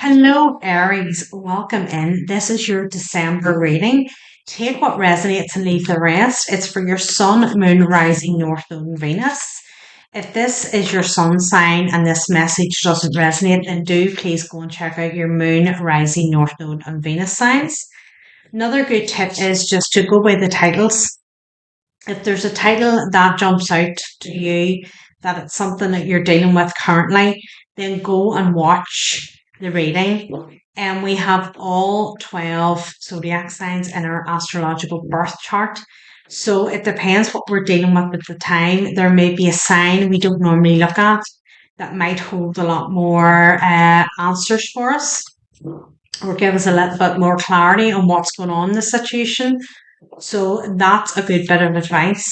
Hello, Aries. Welcome in. This is your December reading. Take what resonates and leave the rest. It's for your Sun, Moon, Rising, North Node, and Venus. If this is your Sun sign and this message doesn't resonate, then do please go and check out your Moon, Rising, North Node, and Venus signs. Another good tip is just to go by the titles. If there's a title that jumps out to you, that it's something that you're dealing with currently, then go and watch the reading. And we have all 12 zodiac signs in our astrological birth chart. So it depends what we're dealing with at the time. There may be a sign we don't normally look at that might hold a lot more answers for us or give us a little bit more clarity on what's going on in the situation. So that's a good bit of advice.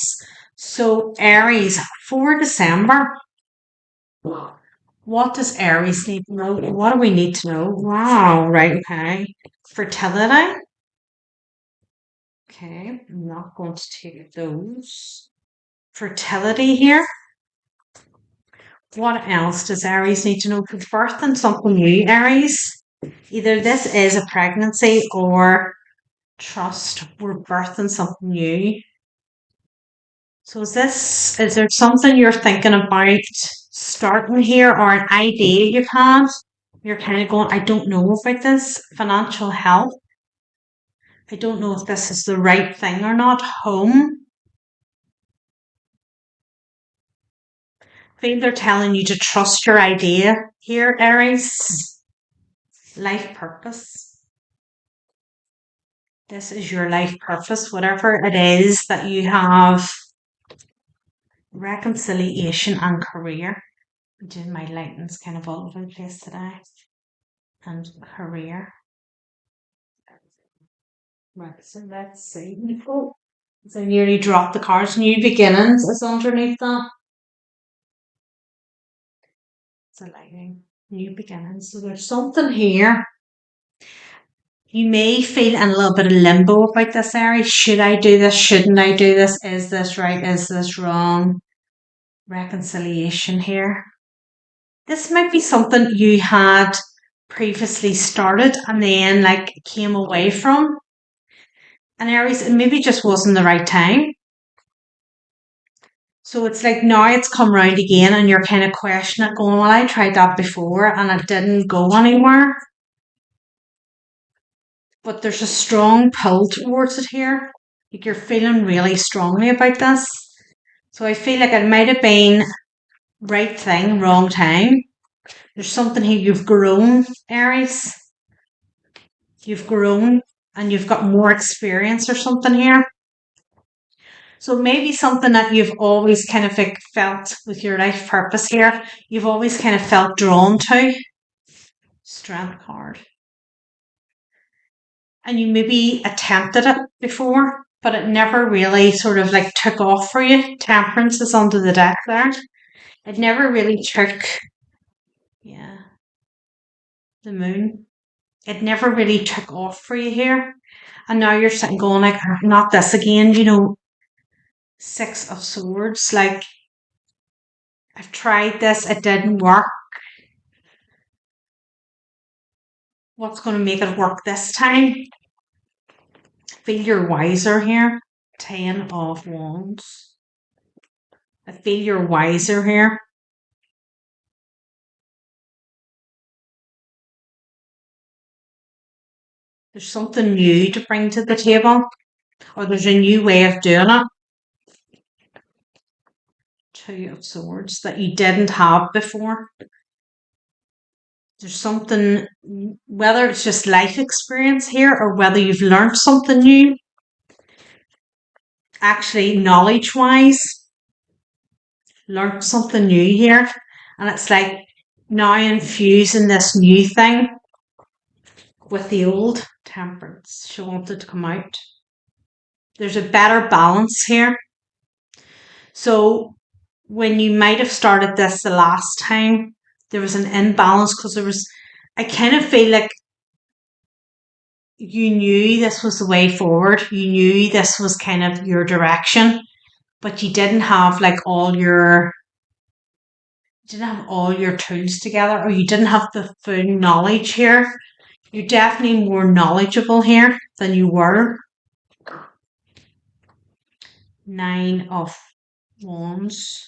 So Aries, for December, what does Aries need to know? What do we need to know? Wow, right, okay. Fertility. Okay, I'm not going to take those. Fertility here. What else does Aries need to know? For birthing something new, Aries. Either this is a pregnancy or trust, we're birthing something new. So is there something you're thinking about starting here or an idea you've had? You're kind of going, I don't know about this. Financial health. I don't know if this is the right thing or not. Home. I think they're telling you to trust your idea here, Aries. Life purpose. This is your life purpose, whatever it is that you have. Reconciliation and career. My lighting's kind of all over the place today. And career. Right, so let's see. So I nearly dropped the cards. New beginnings is underneath that. So lighting. New beginnings. So there's something here. You may feel in a little bit of limbo about this area. Should I do this? Shouldn't I do this? Is this right? Is this wrong? Reconciliation here. This might be something you had previously started and then like came away from. And Aries, it maybe just wasn't the right time. So it's like now it's come round again and you're kind of questioning it, going, well, I tried that before and it didn't go anywhere. But there's a strong pull towards it here. Like you're feeling really strongly about this. So I feel like it might have been right thing, wrong time. There's something here, you've grown, Aries. You've grown and you've got more experience or something here. So maybe something that you've always kind of like felt with your life purpose here, you've always kind of felt drawn to. Strength card. And you maybe attempted it before, but it never really sort of like took off for you. Temperance is under the deck there. It never really took, yeah, the moon. It never really took off for you here. And now you're sitting going like, not this again, Six of Swords. Like, I've tried this, it didn't work. What's going to make it work this time? Feel you're wiser here. 10 of Wands. I feel you're wiser here. There's something new to bring to the table, or there's a new way of doing it. 2 of Swords that you didn't have before. There's something, whether it's just life experience here or whether you've learned something new, actually knowledge wise, learned something new here. And it's like now infusing this new thing with the old. Temperance. She wanted to come out. There's a better balance here. So when you might have started this the last time, there was an imbalance because I kind of feel like you knew this was the way forward. You knew this was kind of your direction, but you didn't have like all your You didn't have all your tools together, or you didn't have the full knowledge here. You're definitely more knowledgeable here than you were. Nine of Wands.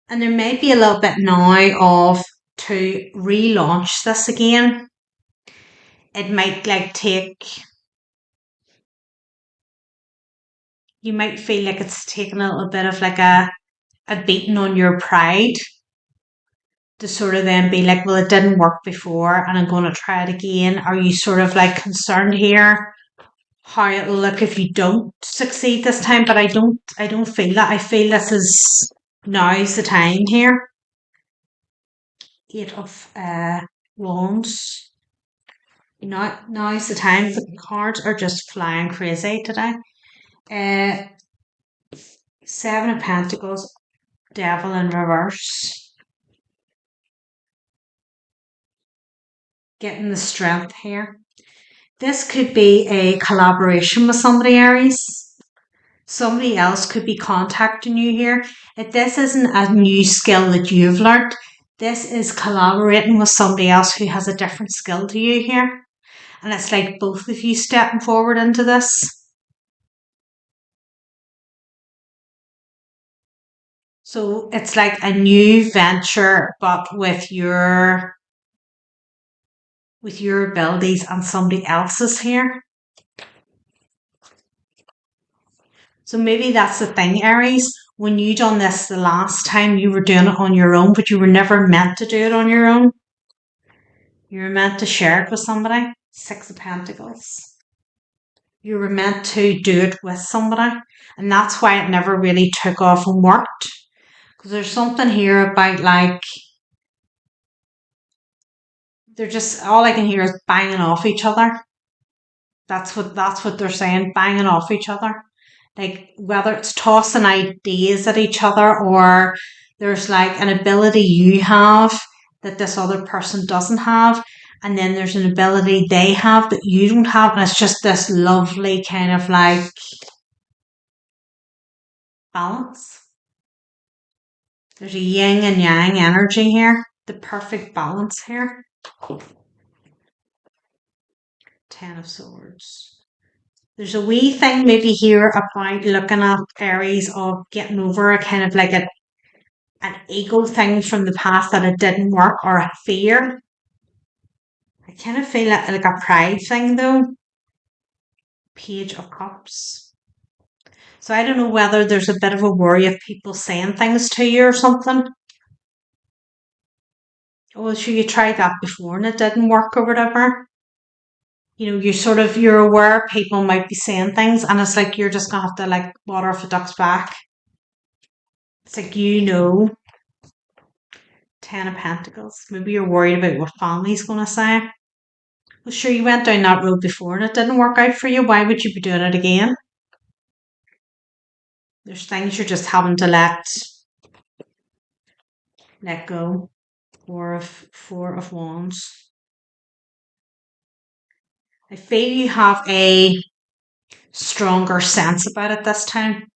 And there may be a little bit now of to relaunch this again. It might you might feel like it's taken a little bit of like a beating on your pride to sort of then be like, well, it didn't work before and I'm going to try it again. Are you sort of like concerned here how it'll look if you don't succeed this time? But I don't feel that. I feel this is now's the time here. Eight of Wands. Now's the time. The cards are just flying crazy today. Uh, Seven of Pentacles, Devil in reverse. Getting the strength here. This could be a collaboration with somebody, Aries. Somebody else could be contacting you here. If this isn't a new skill that you've learned, this is collaborating with somebody else who has a different skill to you here. And it's like both of you stepping forward into this. So it's like a new venture, but with your abilities and somebody else's here. So maybe that's the thing, Aries. When you done this the last time, you were doing it on your own, but you were never meant to do it on your own. You were meant to share it with somebody. Six of Pentacles. You were meant to do it with somebody. And that's why it never really took off and worked. Because there's something here about like, they're just, all I can hear is banging off each other. That's what they're saying, banging off each other. Like whether it's tossing ideas at each other or there's like an ability you have that this other person doesn't have, and then there's an ability they have that you don't have, and it's just this lovely kind of like balance. There's a yin and yang energy here, the perfect balance here. Ten of Swords. There's a wee thing maybe here about looking at Aries of getting over a kind of like an ego thing from the past that it didn't work, or a fear. I kind of feel like a pride thing though. Page of Cups. So I don't know whether there's a bit of a worry of people saying things to you or something. Well, sure, you tried that before and it didn't work or whatever. You know, you're aware people might be saying things, and it's like you're just gonna have to like water off a duck's back. It's like, Ten of Pentacles. Maybe you're worried about what family's gonna say. Well, sure, you went down that road before and it didn't work out for you. Why would you be doing it again? There's things you're just having to let go. Four of Wands. I feel you have a stronger sense about it this time.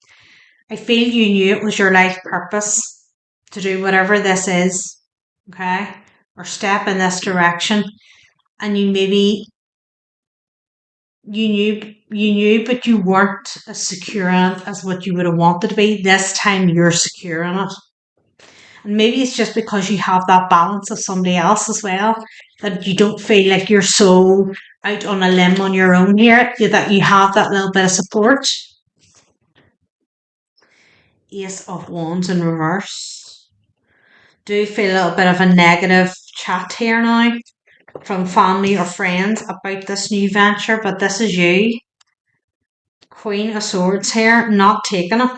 I feel you knew it was your life purpose to do whatever this is, okay, or step in this direction, and you knew, but you weren't as secure in it as what you would have wanted to be. This time you're secure in it. And maybe it's just because you have that balance of somebody else as well, that you don't feel like you're so out on a limb on your own here, that you have that little bit of support. Ace of Wands in reverse. Do feel a little bit of a negative chat here now from family or friends about this new venture, but this is you. Queen of Swords here, not taking it.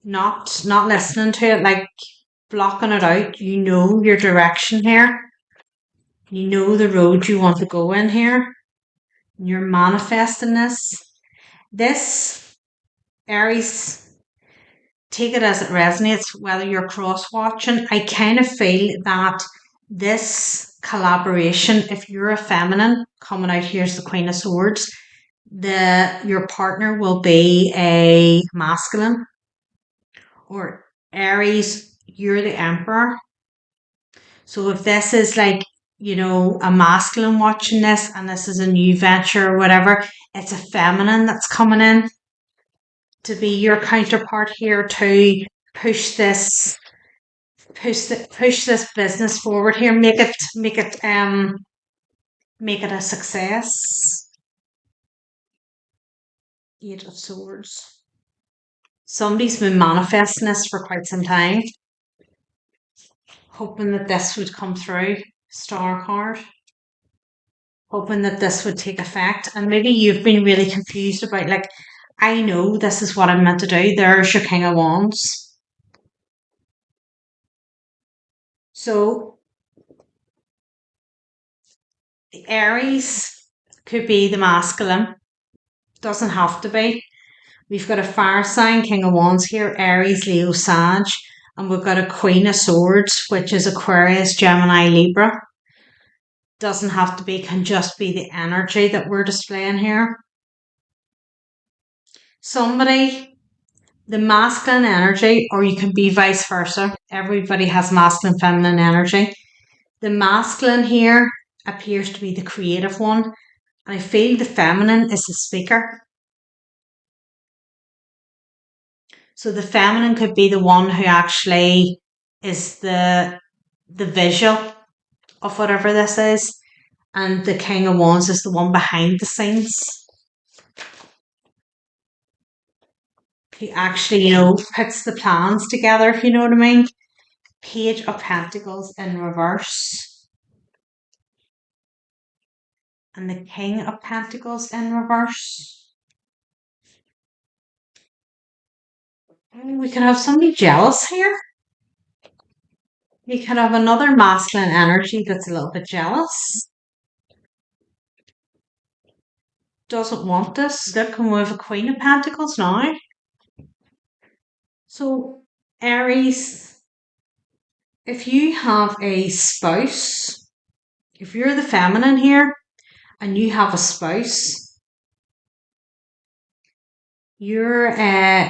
Not listening to it, like blocking it out. You know your direction here. You know the road you want to go in here. You're manifesting this. This, Aries, take it as it resonates, whether you're cross-watching. I kind of feel that this collaboration, if you're a feminine, coming out here's the Queen of Swords, your partner will be a masculine, or Aries, you're the emperor. So if this is like, a masculine watching this and this is a new venture or whatever, it's a feminine that's coming in to be your counterpart here to push this push this business forward here, make it a success. 8 of Swords. Somebody's been manifesting this for quite some time, hoping that this would come through. Star card. Hoping that this would take effect. And maybe you've been really confused about, like, I know this is what I'm meant to do. There's your King of Wands. So the Aries could be the masculine. Doesn't have to be. We've got a fire sign, King of Wands here, Aries, Leo, Sag. And we've got a Queen of Swords, which is Aquarius, Gemini, Libra. Doesn't have to be, can just be the energy that we're displaying here. Somebody, the masculine energy, or you can be vice versa. Everybody has masculine, feminine energy. The masculine here appears to be the creative one, and I feel the feminine is the speaker. So the feminine could be the one who actually is the visual of whatever this is, and the King of Wands is the one behind the scenes. He actually, puts the plans together, if you know what I mean. Page of Pentacles in reverse. And the King of Pentacles in reverse. We could have somebody jealous here. We could have another masculine energy that's a little bit jealous. Doesn't want this. Look, and we have a Queen of Pentacles now. So, Aries, if you have a spouse, if you're the feminine here and you have a spouse, your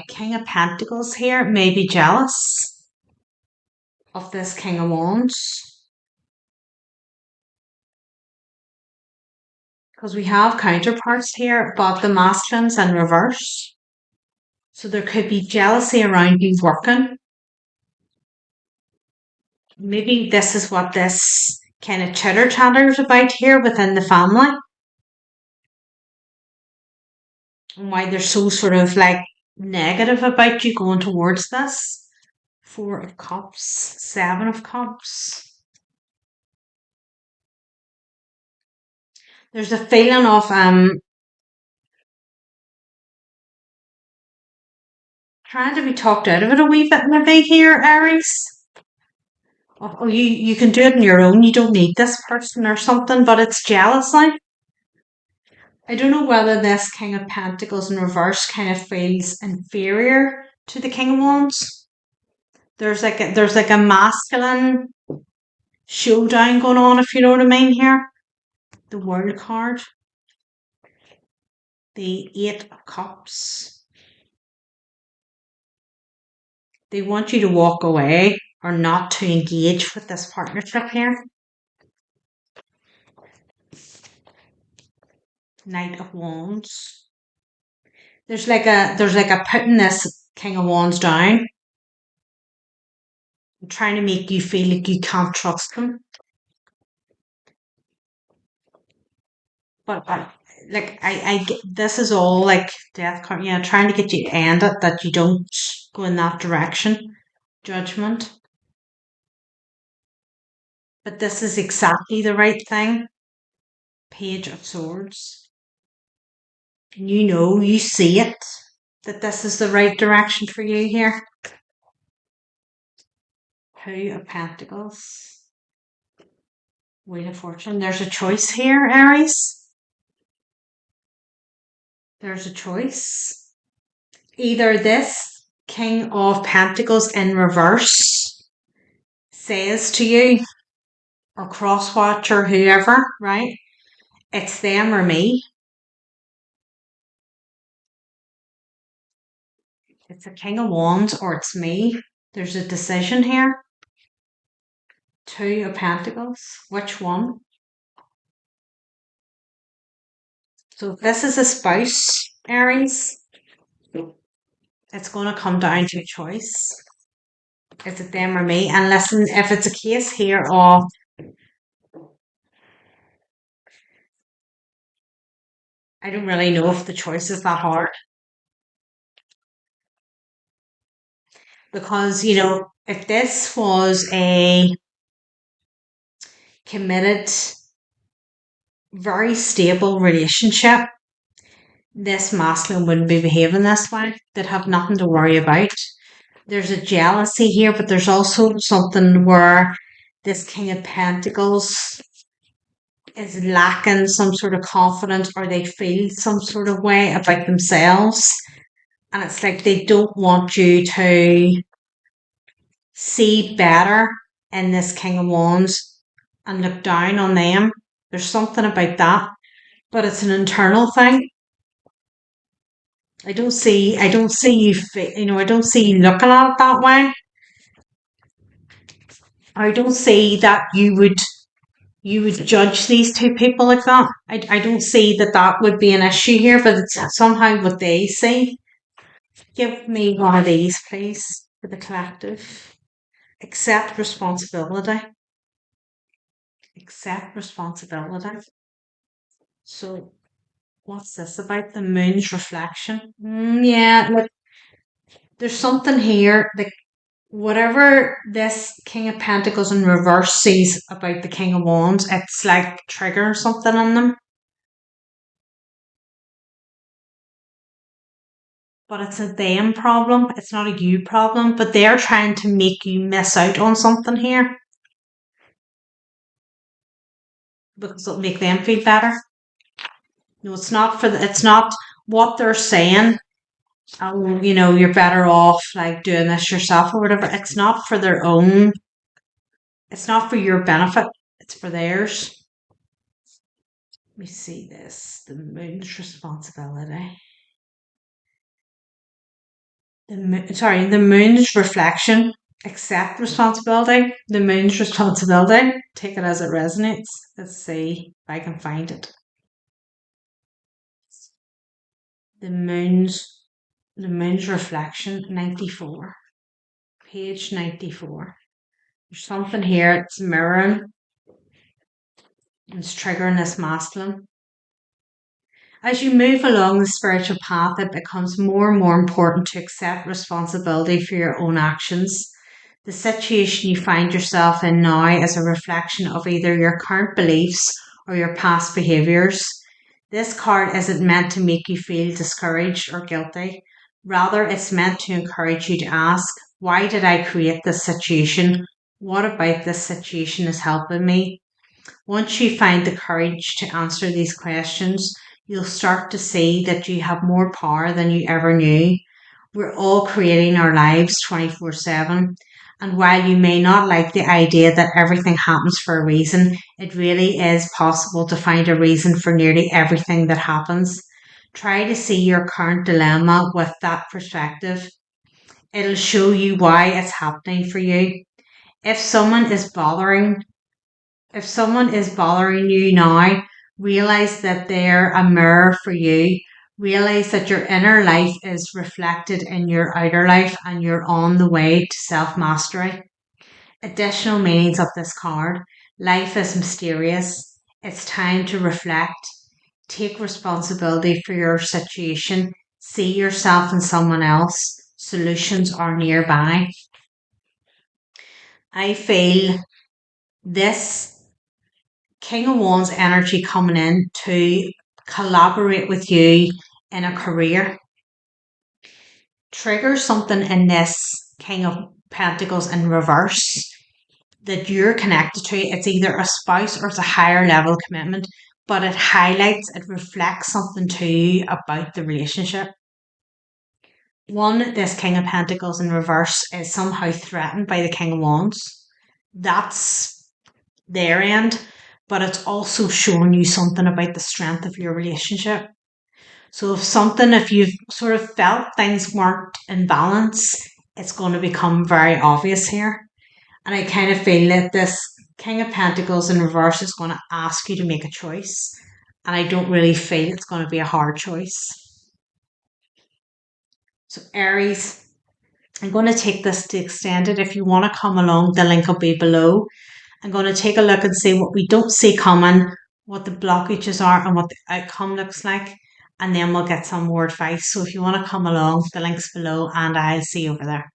King of Pentacles here may be jealous of this King of Wands. Because we have counterparts here, but the masculine's in reverse. So there could be jealousy around you working. Maybe this is what this kind of chitter chatter is about here within the family. And why they're so sort of like negative about you going towards this. 4 of Cups, 7 of Cups. There's a feeling of trying to be talked out of it a wee bit maybe here, Aries. Oh, you can do it on your own. You don't need this person or something, but it's jealousy. I don't know whether this King of Pentacles in reverse kind of feels inferior to the King of Wands. There's like a masculine showdown going on, if you know what I mean here. The World card. The 8 of Cups. They want you to walk away or not to engage with this partnership here. Knight of Wands. There's like a putting this King of Wands down. I'm trying to make you feel like you can't trust them. But I get this is all like death card, yeah, trying to get you to end it, that you don't go in that direction. Judgment. But this is exactly the right thing. Page of Swords. And you see it, that this is the right direction for you here. 2 of Pentacles. Wheel of Fortune. There's a choice here, Aries. There's a choice. Either this King of Pentacles in reverse says to you, or Crosswatch or whoever, right? It's them or me. It's a King of Wands or it's me. There's a decision here. Two of Pentacles. Which one? So if this is a spouse, Aries, it's going to come down to a choice. Is it them or me? And listen, if it's a case here of I don't really know if the choice is that hard because, if this was a committed, very stable relationship, this masculine wouldn't be behaving this way. They'd have nothing to worry about. There's a jealousy here, but there's also something where this King of Pentacles is lacking some sort of confidence or they feel some sort of way about themselves. And it's like they don't want you to see better in this King of Wands and look down on them. There's something about that, but it's an internal thing. I don't see you, I don't see you looking at it that way. I don't see that you would judge these two people like that. I don't see that that would be an issue here, but it's somehow what they see. Give me one of these, please, for the collective. Accept responsibility. Accept responsibility. So, what's this about? The moon's reflection. Yeah, look, there's something here. Like, whatever this King of Pentacles in reverse sees about the King of Wands, it's like triggering something on them. But it's a them problem. It's not a you problem. But they're trying to make you miss out on something here because it'll make them feel better. No, it's not it's not what they're saying. Oh, you're better off like doing this yourself or whatever. It's not for their own. It's not for your benefit. It's for theirs. Let me see this. The moon's responsibility. The moon's reflection. Accept responsibility. The moon's responsibility. Take it as it resonates. Let's see if I can find it. The moon's reflection. 94. Page 94. There's something here. It's mirroring. It's triggering this masculine. As you move along the spiritual path, it becomes more and more important to accept responsibility for your own actions. The situation you find yourself in now is a reflection of either your current beliefs or your past behaviours. This card isn't meant to make you feel discouraged or guilty. Rather, it's meant to encourage you to ask, why did I create this situation? What about this situation is helping me? Once you find the courage to answer these questions, you'll start to see that you have more power than you ever knew. We're all creating our lives 24/7. And while you may not like the idea that everything happens for a reason, it really is possible to find a reason for nearly everything that happens. Try to see your current dilemma with that perspective. It'll show you why it's happening for you. If someone is bothering if someone is bothering you now, realize that they're a mirror for you. Realize that your inner life is reflected in your outer life and you're on the way to self mastery. Additional meanings of this card. Life is mysterious. It's time to reflect. Take responsibility for your situation. See yourself in someone else. Solutions are nearby. I feel this King of Wands energy coming in to collaborate with you in a career. Trigger something in this King of Pentacles in reverse that you're connected to. It's either a spouse or it's a higher level commitment, but it reflects something to you about the relationship. One, this King of Pentacles in reverse is somehow threatened by the King of Wands. That's their end, but it's also showing you something about the strength of your relationship. So if you've sort of felt things weren't in balance, it's going to become very obvious here. And I kind of feel that this King of Pentacles in reverse is going to ask you to make a choice. And I don't really feel it's going to be a hard choice. So, Aries, I'm going to take this to extend it. If you want to come along, the link will be below. I'm going to take a look and see what we don't see coming, what the blockages are, and what the outcome looks like. And then we'll get some more advice. So if you want to come along, the link's below, and I'll see you over there.